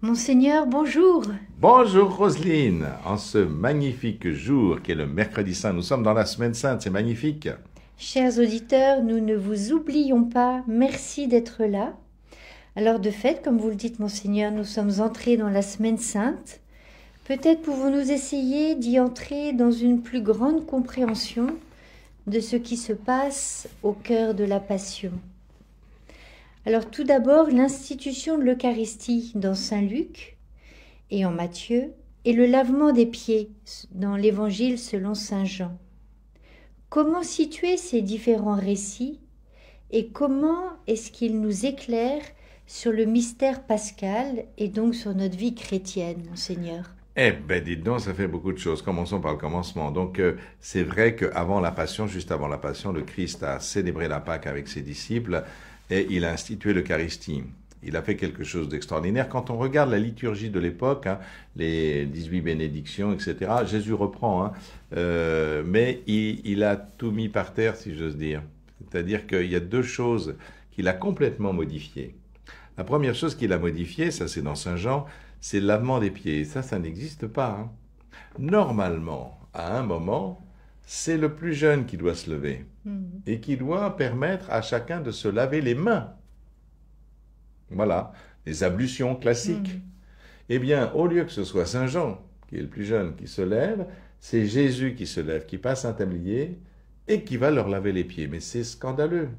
Monseigneur, bonjour. Bonjour Roselyne, en ce magnifique jour qui est le mercredi saint, nous sommes dans la semaine sainte, c'est magnifique. Chers auditeurs, nous ne vous oublions pas, merci d'être là. Alors de fait, comme vous le dites Monseigneur, nous sommes entrés dans la semaine sainte. Peut-être pouvons-nous essayer d'y entrer dans une plus grande compréhension de ce qui se passe au cœur de la Passion. Alors tout d'abord, l'institution de l'Eucharistie dans Saint Luc et en Matthieu, et le lavement des pieds dans l'Évangile selon Saint Jean. Comment situer ces différents récits et comment est-ce qu'ils nous éclairent sur le mystère pascal et donc sur notre vie chrétienne, Monseigneur ? Eh ben dites donc, ça fait beaucoup de choses. Commençons par le commencement. Donc c'est vrai qu'avant la Passion, juste avant la Passion, le Christ a célébré la Pâque avec ses disciples et il a institué l'Eucharistie. Il a fait quelque chose d'extraordinaire. Quand on regarde la liturgie de l'époque, les 18 bénédictions, etc., Jésus reprend, mais il a tout mis par terre, si j'ose dire. C'est-à-dire qu'il y a deux choses qu'il a complètement modifiées. La première chose qu'il a modifiée, ça c'est dans Saint Jean, c'est le lavement des pieds. Ça n'existe pas. Normalement, à un moment, c'est le plus jeune qui doit se lever et qui doit permettre à chacun de se laver les mains. Voilà, les ablutions classiques. Eh bien, au lieu que ce soit Saint Jean, qui est le plus jeune, qui se lève, c'est Jésus qui se lève, qui passe un tablier et qui va leur laver les pieds. Mais c'est scandaleux.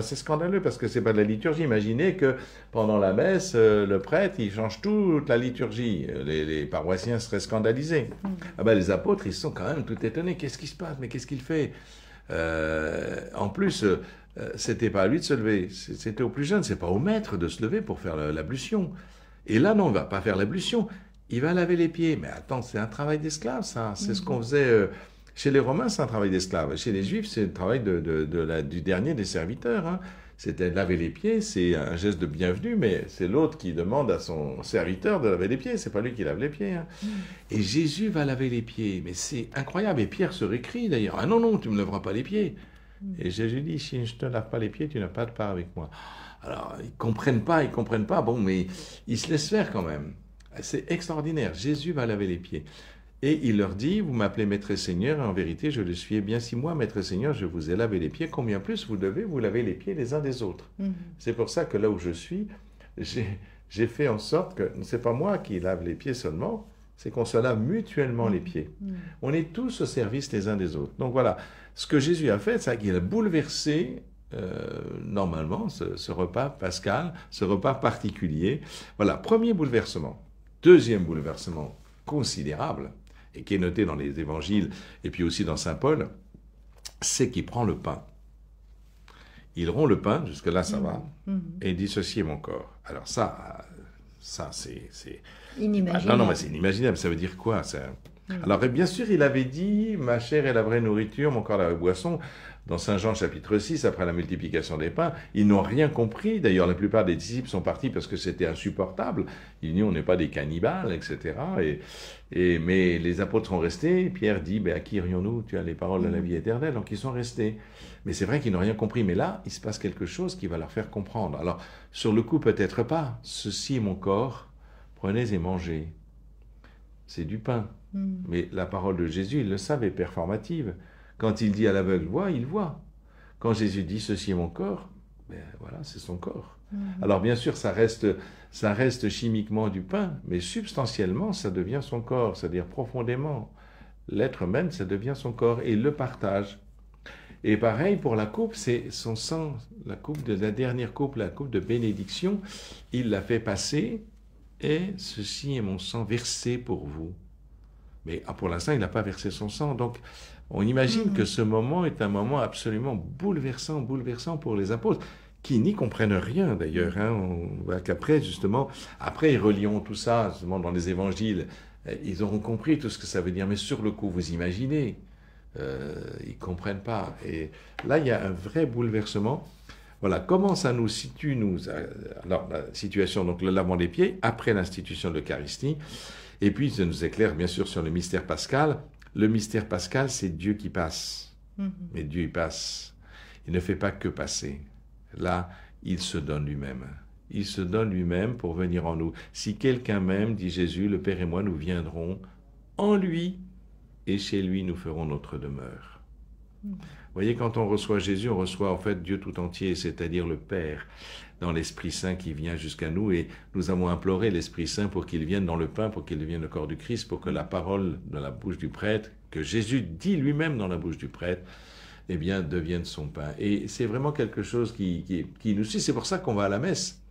C'est scandaleux parce que c'est pas de la liturgie. Imaginez que pendant la messe, le prêtre, il change toute la liturgie. Les paroissiens seraient scandalisés. Ah ben, les apôtres, ils sont quand même tout étonnés. Qu'est-ce qui se passe? Mais qu'est-ce qu'il fait? En plus, c'était pas à lui de se lever. C'était au plus jeune. C'est pas au maître de se lever pour faire l'ablution. Et là, non, on va pas faire l'ablution. Il va laver les pieds. Mais attends, c'est un travail d'esclave, ça. C'est ce qu'on faisait... Chez les Romains, c'est un travail d'esclave. Chez les Juifs, c'est le travail du dernier des serviteurs. C'était de laver les pieds, c'est un geste de bienvenue, mais c'est l'autre qui demande à son serviteur de laver les pieds. C'est pas lui qui lave les pieds. Et Jésus va laver les pieds. Mais c'est incroyable. Et Pierre se récrie d'ailleurs. Ah non, non, tu me lèveras pas les pieds. Et Jésus dit, si je te lave pas les pieds, tu n'as pas de part avec moi. Alors, ils comprennent pas. Bon, mais ils se laissent faire quand même. C'est extraordinaire. Jésus va laver les pieds. Et il leur dit, vous m'appelez Maître et Seigneur, et en vérité, je le suis. Eh bien, si moi, Maître et Seigneur, je vous ai lavé les pieds, combien plus vous devez vous laver les pieds les uns des autres. C'est pour ça que là où je suis, j'ai fait en sorte que, c'est pas moi qui lave les pieds seulement, c'est qu'on se lave mutuellement les pieds. On est tous au service les uns des autres. Donc voilà, ce que Jésus a fait, c'est qu'il a bouleversé normalement ce repas pascal, ce repas particulier. Voilà, premier bouleversement. Deuxième bouleversement considérable, et qui est noté dans les évangiles, et puis aussi dans Saint Paul, c'est qu'il prend le pain. Il rompt le pain, jusque-là ça va, et il dit, ceci est mon corps. Alors ça c'est... Inimaginable. Non, mais c'est inimaginable, ça veut dire quoi ça? Alors bien sûr, il avait dit, ma chair est la vraie nourriture, mon corps la vraie boisson, dans Saint Jean chapitre 6, après la multiplication des pains. Ils n'ont rien compris, d'ailleurs la plupart des disciples sont partis parce que c'était insupportable. Ils disent, on n'est pas des cannibales, etc. Mais les apôtres sont restés, Pierre dit, à qui irions-nous? Tu as les paroles de la vie éternelle, donc ils sont restés. Mais c'est vrai qu'ils n'ont rien compris, mais là, il se passe quelque chose qui va leur faire comprendre. Alors, sur le coup, peut-être pas, ceci est mon corps, prenez et mangez. C'est du pain. Mais la parole de Jésus, il le savait, performative. Quand il dit à l'aveugle, vois, il voit. Quand Jésus dit, ceci est mon corps, voilà, c'est son corps. Alors bien sûr, ça reste chimiquement du pain, mais substantiellement, ça devient son corps, c'est-à-dire profondément. L'être même, ça devient son corps, et il le partage. Et pareil pour la coupe, c'est son sang, la coupe de la dernière coupe, la coupe de bénédiction, il l'a fait passer, et ceci est mon sang versé pour vous. Mais pour l'instant, il n'a pas versé son sang. Donc, on imagine que ce moment est un moment absolument bouleversant pour les apôtres, qui n'y comprennent rien d'ailleurs. On voit qu'après, justement, après ils relieront tout ça, justement, dans les évangiles, ils auront compris tout ce que ça veut dire. Mais sur le coup, vous imaginez, ils ne comprennent pas. Et là, il y a un vrai bouleversement. Voilà, comment ça nous situe, alors la situation, donc le lavement des pieds, après l'institution de l'Eucharistie. Et puis, ça nous éclaire bien sûr sur le mystère pascal. Le mystère pascal, c'est Dieu qui passe. Mais Dieu, il passe. Il ne fait pas que passer. Là, il se donne lui-même. il se donne lui-même pour venir en nous. Si quelqu'un m'aime, dit Jésus, le Père et moi, nous viendrons en lui, et chez lui, nous ferons notre demeure. Vous voyez, quand on reçoit Jésus, on reçoit en fait Dieu tout entier, c'est-à-dire le Père, dans l'Esprit Saint qui vient jusqu'à nous. Et nous avons imploré l'Esprit Saint pour qu'il vienne dans le pain, pour qu'il devienne le corps du Christ, pour que la parole dans la bouche du prêtre, que Jésus dit lui-même dans la bouche du prêtre, eh bien, devienne son pain. Et c'est vraiment quelque chose qui nous suit. C'est pour ça qu'on va à la messe.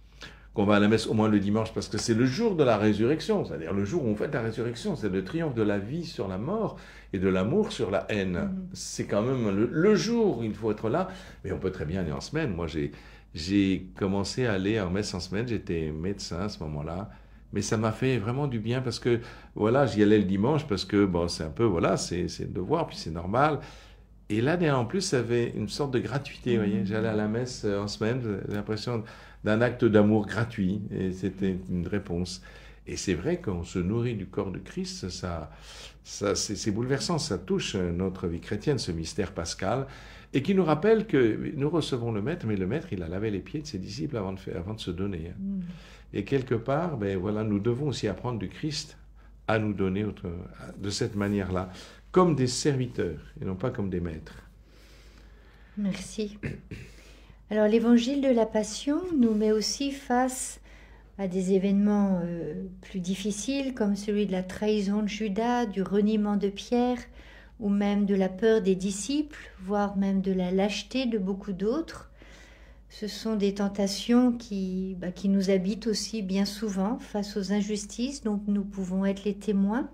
Qu'on va à la messe au moins le dimanche, parce que c'est le jour de la résurrection, c'est-à-dire le jour où on fête la résurrection, c'est le triomphe de la vie sur la mort et de l'amour sur la haine. C'est quand même le jour où il faut être là, mais on peut très bien aller en semaine. Moi, j'ai commencé à aller en messe en semaine, j'étais médecin à ce moment-là, mais ça m'a fait vraiment du bien, parce que, voilà, j'y allais le dimanche, parce que, bon, c'est un peu, voilà, c'est le devoir, puis c'est normal. Et là, en plus, ça avait une sorte de gratuité, vous voyez. J'allais à la messe en semaine, j'ai l'impression d'un acte d'amour gratuit, et c'était une réponse. Et c'est vrai qu'on se nourrit du corps de Christ, c'est bouleversant, ça touche notre vie chrétienne, ce mystère pascal, et qui nous rappelle que nous recevons le Maître, mais le Maître, il a lavé les pieds de ses disciples avant de se donner. Et quelque part, ben voilà, nous devons aussi apprendre du Christ à nous donner de cette manière-là, comme des serviteurs, et non pas comme des maîtres. Merci. Alors l'évangile de la Passion nous met aussi face à des événements plus difficiles, comme celui de la trahison de Judas, du reniement de Pierre, ou même de la peur des disciples, voire même de la lâcheté de beaucoup d'autres. Ce sont des tentations qui nous habitent aussi bien souvent face aux injustices dont nous pouvons être les témoins.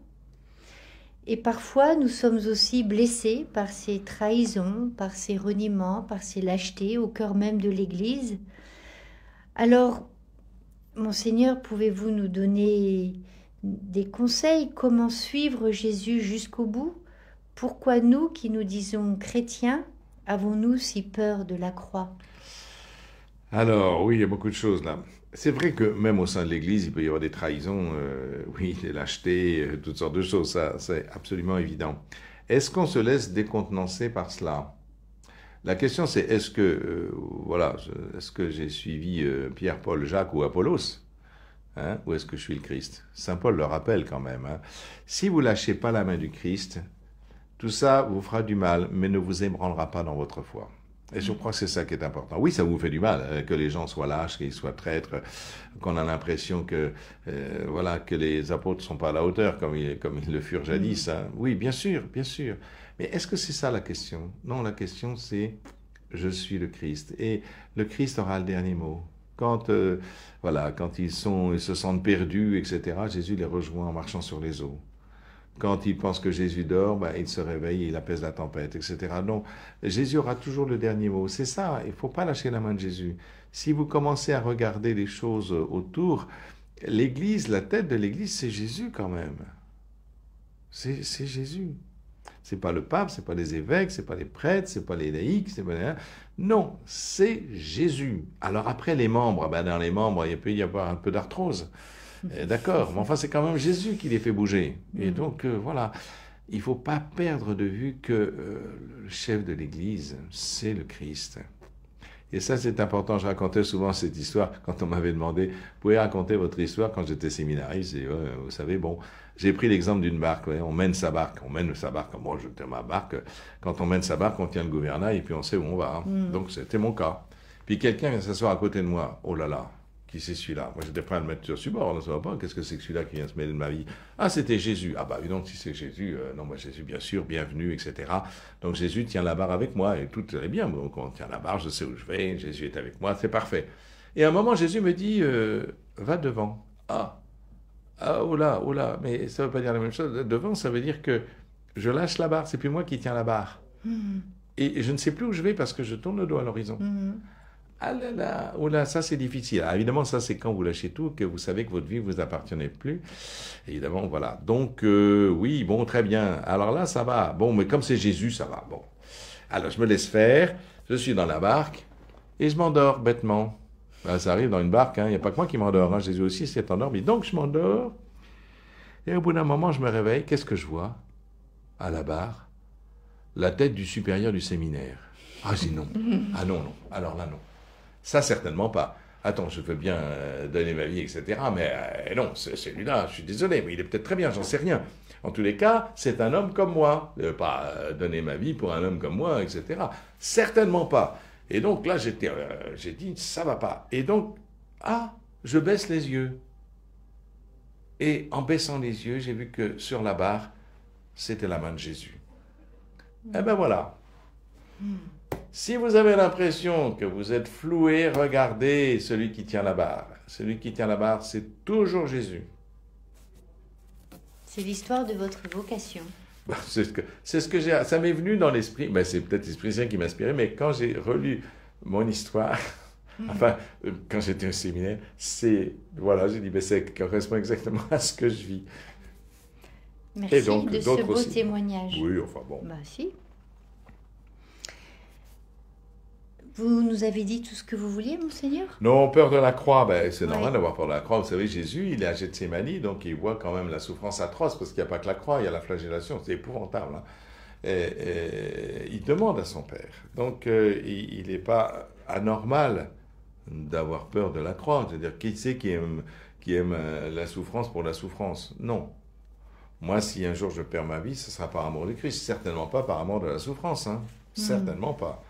Et parfois, nous sommes aussi blessés par ces trahisons, par ces reniements, par ces lâchetés au cœur même de l'Église. Alors, Monseigneur, pouvez-vous nous donner des conseils? Comment suivre Jésus jusqu'au bout? Pourquoi nous, qui nous disons chrétiens, avons-nous si peur de la croix? Alors, oui, il y a beaucoup de choses là. C'est vrai que même au sein de l'Église, il peut y avoir des trahisons, oui, des lâchetés, toutes sortes de choses, ça c'est absolument évident. Est-ce qu'on se laisse décontenancer par cela? La question c'est, est-ce que j'ai suivi Pierre, Paul, Jacques ou Apollos, hein, ou est-ce que je suis le Christ? Saint Paul le rappelle quand même. Hein. Si vous lâchez pas la main du Christ, tout ça vous fera du mal, mais ne vous ébranlera pas dans votre foi. Et je crois que c'est ça qui est important. Oui, ça vous fait du mal, que les gens soient lâches, qu'ils soient traîtres, qu'on a l'impression que les apôtres ne sont pas à la hauteur, comme ils le furent jadis. Hein. Oui, bien sûr, bien sûr. Mais est-ce que c'est ça la question? Non, la question c'est « Je suis le Christ ». Et le Christ aura le dernier mot. Quand ils se sentent perdus, etc., Jésus les rejoint en marchant sur les eaux. Quand il pense que Jésus dort, il se réveille et il apaise la tempête, etc. Donc, Jésus aura toujours le dernier mot. C'est ça, il ne faut pas lâcher la main de Jésus. Si vous commencez à regarder les choses autour, l'Église, la tête de l'Église, c'est Jésus quand même. C'est Jésus. C'est pas le pape, c'est pas les évêques, c'est pas les prêtres, c'est pas les laïcs, c'est pas... Non, c'est Jésus. Alors après, les membres, dans les membres, il peut y avoir un peu d'arthrose. D'accord, mais enfin c'est quand même Jésus qui les fait bouger. Et donc voilà, il ne faut pas perdre de vue que le chef de l'Église, c'est le Christ. Et ça c'est important, je racontais souvent cette histoire quand on m'avait demandé, vous pouvez raconter votre histoire quand j'étais séminariste, et vous savez, bon, j'ai pris l'exemple d'une barque, on mène sa barque, moi je tiens ma barque, quand on mène sa barque, on tient le gouvernail et puis on sait où on va. Hein. Donc c'était mon cas. Puis quelqu'un vient s'asseoir à côté de moi, oh là là, qui c'est celui-là? Moi, j'étais prêt à le mettre sur support, on ne savait pas. Qu'est-ce que c'est que celui-là qui vient se mêler de ma vie? Ah, c'était Jésus. Ah, donc, si c'est Jésus, Jésus, bien sûr, bienvenue, etc. Donc, Jésus tient la barre avec moi et tout est bien. Donc, on tient la barre, je sais où je vais, Jésus est avec moi, c'est parfait. Et à un moment, Jésus me dit, va devant. Oh là, mais ça ne veut pas dire la même chose. Devant, ça veut dire que je lâche la barre, c'est plus moi qui tiens la barre. Et je ne sais plus où je vais parce que je tourne le dos à l'horizon. Ah là, ça c'est difficile. Alors, évidemment, ça c'est quand vous lâchez tout, que vous savez que votre vie ne vous appartenait plus. Évidemment, voilà. Donc, oui, bon, très bien. Alors là, ça va. Bon, mais comme c'est Jésus, ça va. Bon. Alors, je me laisse faire. Je suis dans la barque et je m'endors bêtement. Ça arrive dans une barque, il n'y a pas que moi qui m'endors. Jésus aussi s'est endormi. Donc, je m'endors. Et au bout d'un moment, je me réveille. Qu'est-ce que je vois? À la barre, la tête du supérieur du séminaire. Ah, je dis non. Ah non. Alors là, non. Ça, certainement pas. Attends, je veux bien donner ma vie, etc. Mais non, celui-là, je suis désolé, mais il est peut-être très bien, j'en sais rien. En tous les cas, c'est un homme comme moi. Je ne vais pas donner ma vie pour un homme comme moi, etc. Certainement pas. Et donc là, j'ai dit, ça va pas. Et donc, je baisse les yeux. Et en baissant les yeux, j'ai vu que sur la barre, c'était la main de Jésus. Eh ben voilà. Si vous avez l'impression que vous êtes floué, regardez celui qui tient la barre. Celui qui tient la barre, c'est toujours Jésus. C'est l'histoire de votre vocation. C'est ce que j'ai. Ça m'est venu dans l'esprit. Ben, c'est peut-être l'Esprit Saint qui m'a inspiré, mais quand j'ai relu mon histoire, enfin, quand j'étais au séminaire, voilà, j'ai dit, ben, ça correspond exactement à ce que je vis. Merci. Et donc, de ce beau témoignage. Oui, enfin bon. Bah si. Vous nous avez dit tout ce que vous vouliez, Monseigneur? Non, peur de la croix, ben, c'est normal d'avoir peur de la croix. Vous savez, Jésus, il est à Gethsémani, donc il voit quand même la souffrance atroce, parce qu'il n'y a pas que la croix, il y a la flagellation, c'est épouvantable. Hein. Et il demande à son Père. Donc, il n'est pas anormal d'avoir peur de la croix. C'est-à-dire, qui c'est qui aime la souffrance pour la souffrance? Non. Moi, si un jour je perds ma vie, ce sera par amour du Christ, certainement pas par amour de la souffrance. Hein. Certainement pas.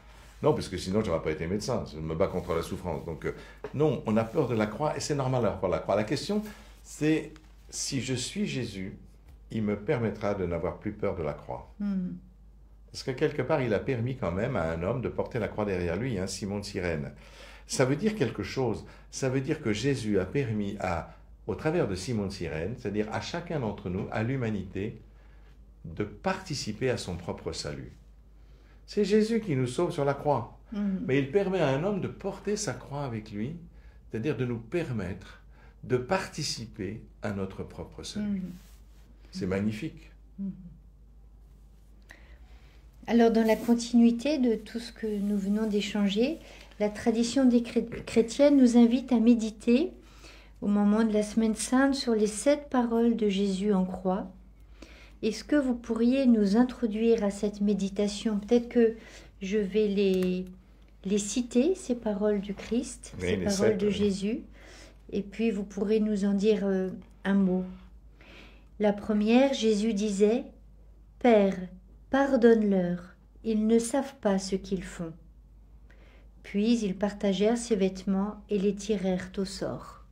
Non, parce que sinon, je n'aurais pas été médecin. Je me bats contre la souffrance. Donc, non, on a peur de la croix et c'est normal d'avoir peur de la croix. La question, c'est si je suis Jésus, il me permettra de n'avoir plus peur de la croix. Parce que quelque part, il a permis quand même à un homme de porter la croix derrière lui, hein, Simon de Cyrène. Ça veut dire quelque chose. Ça veut dire que Jésus a permis au travers de Simon de Cyrène, c'est-à-dire à chacun d'entre nous, à l'humanité, de participer à son propre salut. C'est Jésus qui nous sauve sur la croix. Mais il permet à un homme de porter sa croix avec lui, c'est-à-dire de nous permettre de participer à notre propre salut. C'est magnifique. Alors, dans la continuité de tout ce que nous venons d'échanger, la tradition des chrétiennes nous invite à méditer au moment de la Semaine Sainte sur les 7 paroles de Jésus en croix. Est-ce que vous pourriez nous introduire à cette méditation? Peut-être que je vais les citer, ces paroles du Christ, ces paroles de Jésus, et puis vous pourrez nous en dire un mot. La première, Jésus disait « Père, pardonne-leur, ils ne savent pas ce qu'ils font. » Puis ils partagèrent ses vêtements et les tirèrent au sort.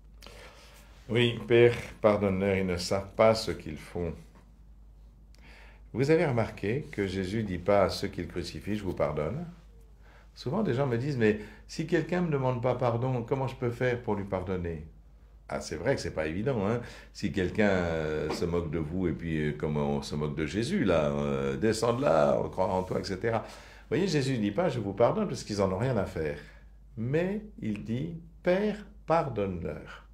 Oui, Père, pardonne-leur, ils ne savent pas ce qu'ils font. Vous avez remarqué que Jésus ne dit pas à ceux qui le crucifient, je vous pardonne. Souvent, des gens me disent, mais si quelqu'un ne me demande pas pardon, comment je peux faire pour lui pardonner? Ah, c'est vrai que c'est pas évident. Hein? Si quelqu'un se moque de vous, et puis comme on se moque de Jésus, là, descends de là, on croit en toi, etc. Vous voyez, Jésus ne dit pas, je vous pardonne, parce qu'ils n'en ont rien à faire. Mais il dit, Père, pardonne-leur.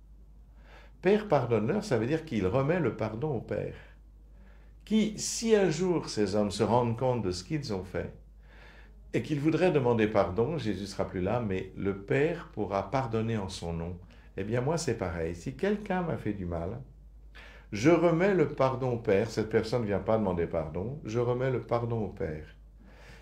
Père, pardonne-leur, ça veut dire qu'il remet le pardon au Père. Qui, si un jour ces hommes se rendent compte de ce qu'ils ont fait, et qu'ils voudraient demander pardon, Jésus ne sera plus là, mais le Père pourra pardonner en son nom. Eh bien moi c'est pareil, si quelqu'un m'a fait du mal, je remets le pardon au Père, cette personne ne vient pas demander pardon, je remets le pardon au Père.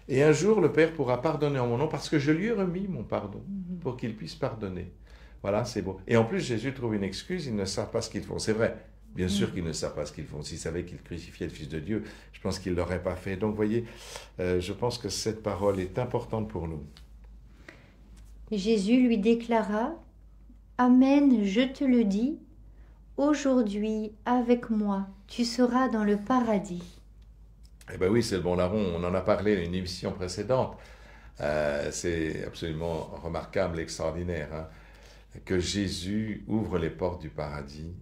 Et un jour le Père pourra pardonner en mon nom parce que je lui ai remis mon pardon, pour qu'il puisse pardonner. Voilà, c'est beau. Et en plus Jésus trouve une excuse, ils ne savent pas ce qu'ils font. C'est vrai. Bien sûr qu'ils ne savent pas ce qu'ils font. S'ils savaient qu'ils crucifiaient le Fils de Dieu, je pense qu'ils ne l'auraient pas fait. Donc, vous voyez, je pense que cette parole est importante pour nous. Jésus lui déclara, « Amen, je te le dis, aujourd'hui, avec moi, tu seras dans le paradis. » Eh bien oui, c'est le bon larron. On en a parlé dans une émission précédente. C'est absolument remarquable, extraordinaire, hein, que Jésus ouvre les portes du paradis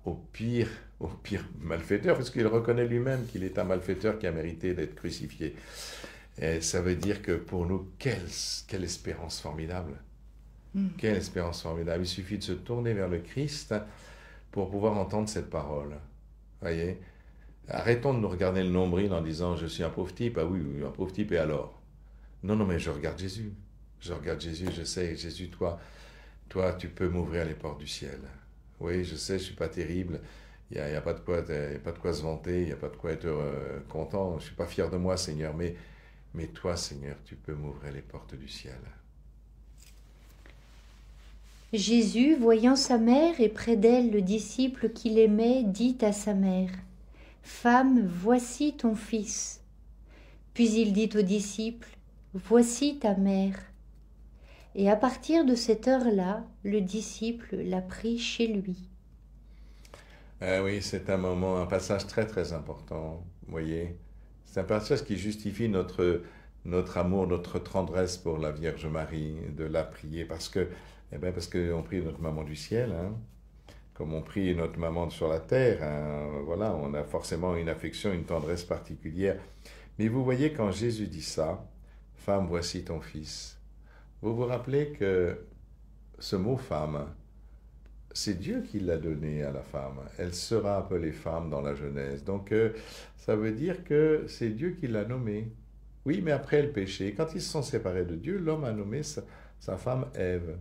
au pire malfaiteur, parce qu'il reconnaît lui-même qu'il est un malfaiteur qui a mérité d'être crucifié. Et ça veut dire que pour nous, quelle espérance formidable. Quelle espérance formidable. Il suffit de se tourner vers le Christ pour pouvoir entendre cette parole. Voyez, arrêtons de nous regarder le nombril en disant « je suis un pauvre type ». Ah oui, un pauvre type, et alors? Non, mais je regarde Jésus. Je regarde Jésus, je sais, Jésus, toi, tu peux m'ouvrir les portes du ciel. Oui, je sais, je ne suis pas terrible. Il n'y a pas de quoi se vanter, il n'y a pas de quoi être content. Je ne suis pas fier de moi, Seigneur. Mais toi, Seigneur, tu peux m'ouvrir les portes du ciel. Jésus, voyant sa mère et près d'elle le disciple qu'il aimait, dit à sa mère, « Femme, voici ton fils. » Puis il dit au disciple, « Voici ta mère. » Et à partir de cette heure-là, le disciple l'a pris chez lui. Oui, c'est un moment, un passage très très important, vous voyez. C'est un passage qui justifie notre amour, notre tendresse pour la Vierge Marie, de la prier, parce qu'on prie notre maman du ciel, hein, comme on prie notre maman sur la terre, hein, voilà, on a forcément une affection, une tendresse particulière. Mais vous voyez, quand Jésus dit ça, « Femme, voici ton fils », vous vous rappelez que ce mot « femme », c'est Dieu qui l'a donné à la femme. Elle sera appelée femme dans la Genèse. Donc, ça veut dire que c'est Dieu qui l'a nommée. Oui, mais après le péché, quand ils se sont séparés de Dieu, l'homme a nommé sa femme Ève.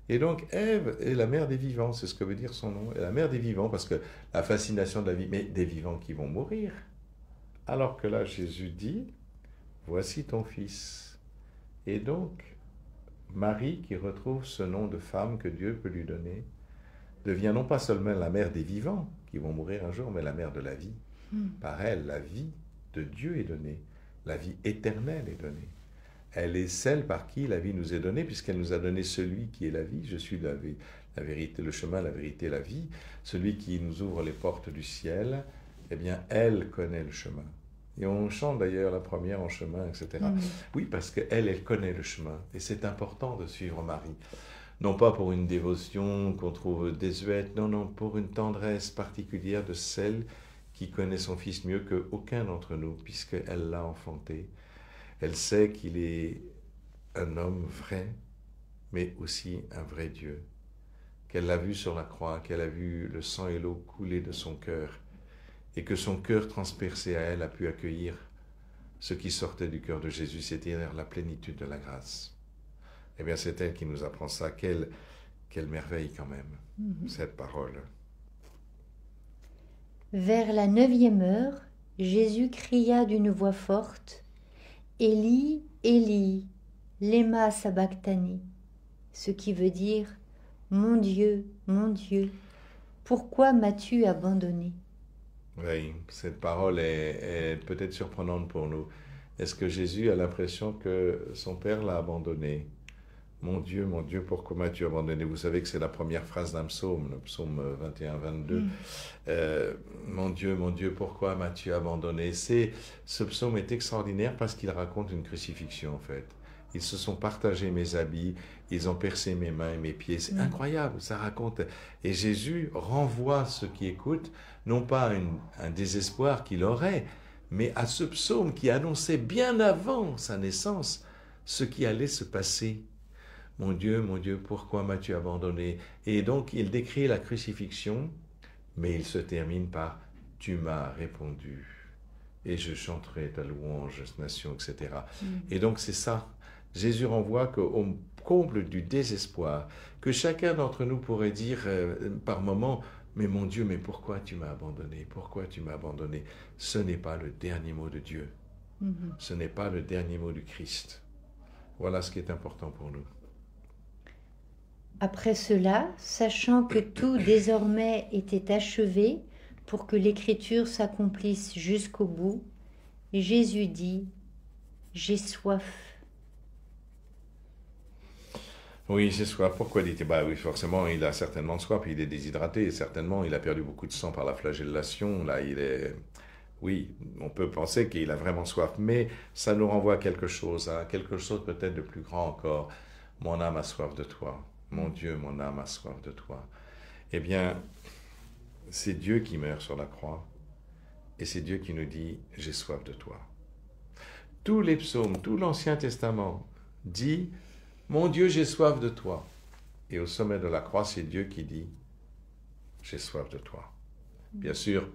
Et donc, Ève est la mère des vivants, c'est ce que veut dire son nom. Elle est la mère des vivants, parce que la fascination de la vie, mais des vivants qui vont mourir. Alors que là, Jésus dit, voici ton fils. Et donc, Marie, qui retrouve ce nom de femme que Dieu peut lui donner, devient non pas seulement la mère des vivants, qui vont mourir un jour, mais la mère de la vie. Par elle, la vie de Dieu est donnée, la vie éternelle est donnée. Elle est celle par qui la vie nous est donnée, puisqu'elle nous a donné celui qui est la vie. Je suis la vérité, le chemin, la vérité, la vie. Celui qui nous ouvre les portes du ciel, eh bien, elle connaît le chemin. Et on chante d'ailleurs la première en chemin, etc. Oui, parce qu'elle connaît le chemin. Et c'est important de suivre Marie. Non pas pour une dévotion qu'on trouve désuète, non, pour une tendresse particulière de celle qui connaît son fils mieux qu'aucun d'entre nous, puisqu'elle l'a enfanté. Elle sait qu'il est un homme vrai, mais aussi un vrai Dieu. Qu'elle l'a vu sur la croix, qu'elle a vu le sang et l'eau couler de son cœur, et que son cœur transpercé à elle a pu accueillir ce qui sortait du cœur de Jésus, c'est-à-dire la plénitude de la grâce. Eh bien, c'est elle qui nous apprend ça. Quelle merveille quand même, cette parole. Vers la 9e heure, Jésus cria d'une voix forte, « Élie, Élie, lema sabachthani », ce qui veut dire « Mon Dieu, pourquoi m'as-tu abandonné ?» Oui, cette parole est peut-être surprenante pour nous. Est-ce que Jésus a l'impression que son Père l'a abandonné ? Mon Dieu, pourquoi m'as-tu abandonné? Vous savez que c'est la première phrase d'un psaume, le psaume 21-22. Mon Dieu, pourquoi m'as-tu abandonné? Ce psaume est extraordinaire parce qu'il raconte une crucifixion en fait. Ils se sont partagés mes habits, ils ont percé mes mains et mes pieds. C'est incroyable, ça raconte. Et Jésus renvoie ceux qui écoutent, non pas un désespoir qu'il aurait, mais à ce psaume qui annonçait bien avant sa naissance ce qui allait se passer. Mon Dieu, pourquoi m'as-tu abandonné? Et donc, il décrit la crucifixion, mais il se termine par « Tu m'as répondu, et je chanterai ta louange, nation, etc. » Et donc, c'est ça. Jésus renvoie qu'au comble du désespoir, que chacun d'entre nous pourrait dire par moments « Mais mon Dieu, mais pourquoi tu m'as abandonné? Pourquoi tu m'as abandonné ?» Ce n'est pas le dernier mot de Dieu. Ce n'est pas le dernier mot du Christ. Voilà ce qui est important pour nous. Après cela, sachant que tout désormais était achevé pour que l'écriture s'accomplisse jusqu'au bout, Jésus dit « J'ai soif ». Oui, j'ai soif. Pourquoi dit-il? Oui, forcément, il a certainement soif, il est déshydraté, certainement, il a perdu beaucoup de sang par la flagellation, là, il est... Oui, on peut penser qu'il a vraiment soif, mais ça nous renvoie à quelque chose peut-être de plus grand encore. Mon âme a soif de toi. Mon Dieu, mon âme a soif de toi. Eh bien, c'est Dieu qui meurt sur la croix, et c'est Dieu qui nous dit, j'ai soif de toi. Tous les psaumes, tout l'Ancien Testament dit, mon Dieu, j'ai soif de toi. Et au sommet de la croix, c'est Dieu qui dit, j'ai soif de toi. Bien sûr,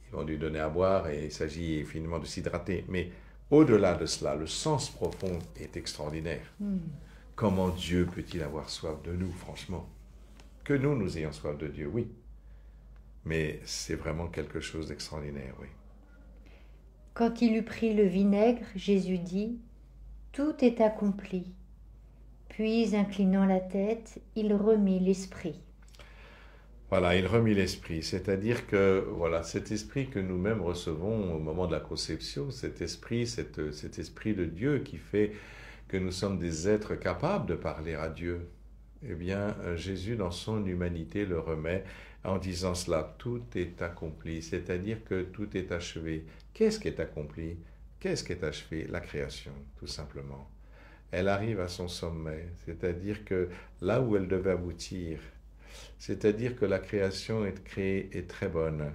ils vont lui donner à boire et il s'agit finalement de s'hydrater. Mais au-delà de cela, le sens profond est extraordinaire. Comment Dieu peut-il avoir soif de nous, franchement? Que nous ayons soif de Dieu, oui. Mais c'est vraiment quelque chose d'extraordinaire, oui. Quand il eut pris le vinaigre, Jésus dit, « Tout est accompli ». Puis, inclinant la tête, il remit l'esprit. Voilà, il remit l'esprit, c'est-à-dire que voilà, cet esprit que nous-mêmes recevons au moment de la conception, cet esprit de Dieu qui fait que nous sommes des êtres capables de parler à Dieu, eh bien, Jésus, dans son humanité, le remet en disant cela, tout est accompli, c'est-à-dire que tout est achevé. Qu'est-ce qui est accompli? Qu'est-ce qui est achevé? La création, tout simplement. Elle arrive à son sommet, c'est-à-dire que là où elle devait aboutir, c'est-à-dire que la création est très bonne,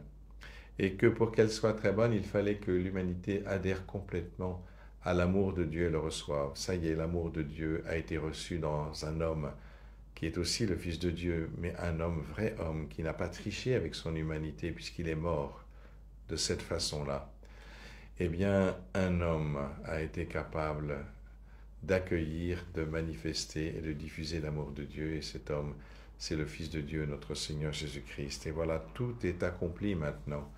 et que pour qu'elle soit très bonne, il fallait que l'humanité adhère complètement à l'amour de Dieu et le reçoive. Ça y est, l'amour de Dieu a été reçu dans un homme qui est aussi le Fils de Dieu, mais un homme, vrai homme, qui n'a pas triché avec son humanité puisqu'il est mort de cette façon-là. Eh bien, un homme a été capable d'accueillir, de manifester et de diffuser l'amour de Dieu, et cet homme, c'est le Fils de Dieu, notre Seigneur Jésus-Christ. Et voilà, tout est accompli maintenant,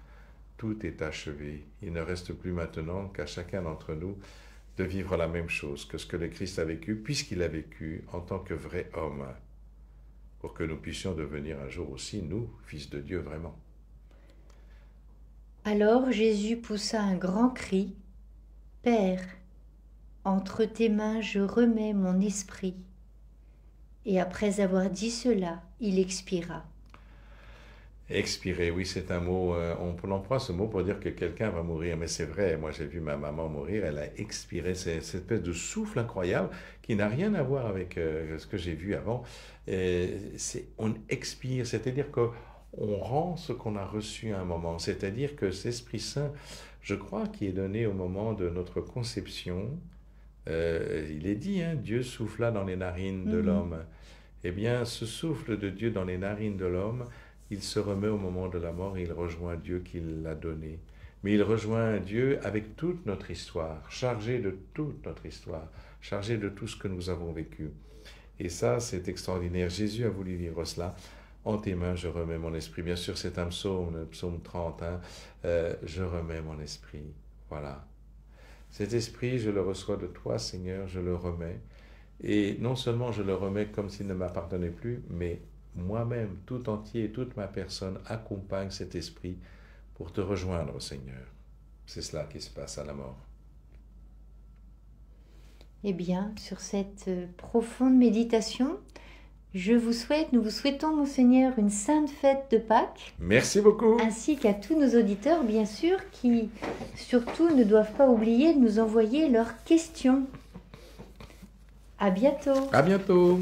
tout est achevé. Il ne reste plus maintenant qu'à chacun d'entre nous de vivre la même chose que ce que le Christ a vécu, puisqu'il a vécu en tant que vrai homme, pour que nous puissions devenir un jour aussi, nous, fils de Dieu vraiment. Alors Jésus poussa un grand cri, « Père, entre tes mains je remets mon esprit. » Et après avoir dit cela, il expira. Expirer, oui, c'est un mot, on emploie ce mot pour dire que quelqu'un va mourir, mais c'est vrai, moi j'ai vu ma maman mourir, elle a expiré, c'est cette espèce de souffle incroyable qui n'a rien à voir avec ce que j'ai vu avant. On expire, c'est-à-dire qu'on rend ce qu'on a reçu à un moment, c'est-à-dire que cet Esprit Saint, je crois, qui est donné au moment de notre conception, il est dit, hein, Dieu souffla dans les narines de l'homme. Eh bien, ce souffle de Dieu dans les narines de l'homme, il se remet au moment de la mort et il rejoint Dieu qui l'a donné. Mais il rejoint Dieu avec toute notre histoire, chargé de toute notre histoire, chargé de tout ce que nous avons vécu. Et ça, c'est extraordinaire. Jésus a voulu vivre cela. En tes mains, je remets mon esprit. Bien sûr, c'est un psaume, le psaume 30. Je remets mon esprit. Voilà. Cet esprit, je le reçois de toi, Seigneur, je le remets. Et non seulement je le remets comme s'il ne m'appartenait plus, mais moi-même, tout entier, toute ma personne accompagne cet esprit pour te rejoindre, Seigneur. C'est cela qui se passe à la mort. Eh bien, sur cette profonde méditation, nous vous souhaitons, Monseigneur, une sainte fête de Pâques. Merci beaucoup. Ainsi qu'à tous nos auditeurs, bien sûr, qui surtout ne doivent pas oublier de nous envoyer leurs questions. À bientôt. À bientôt.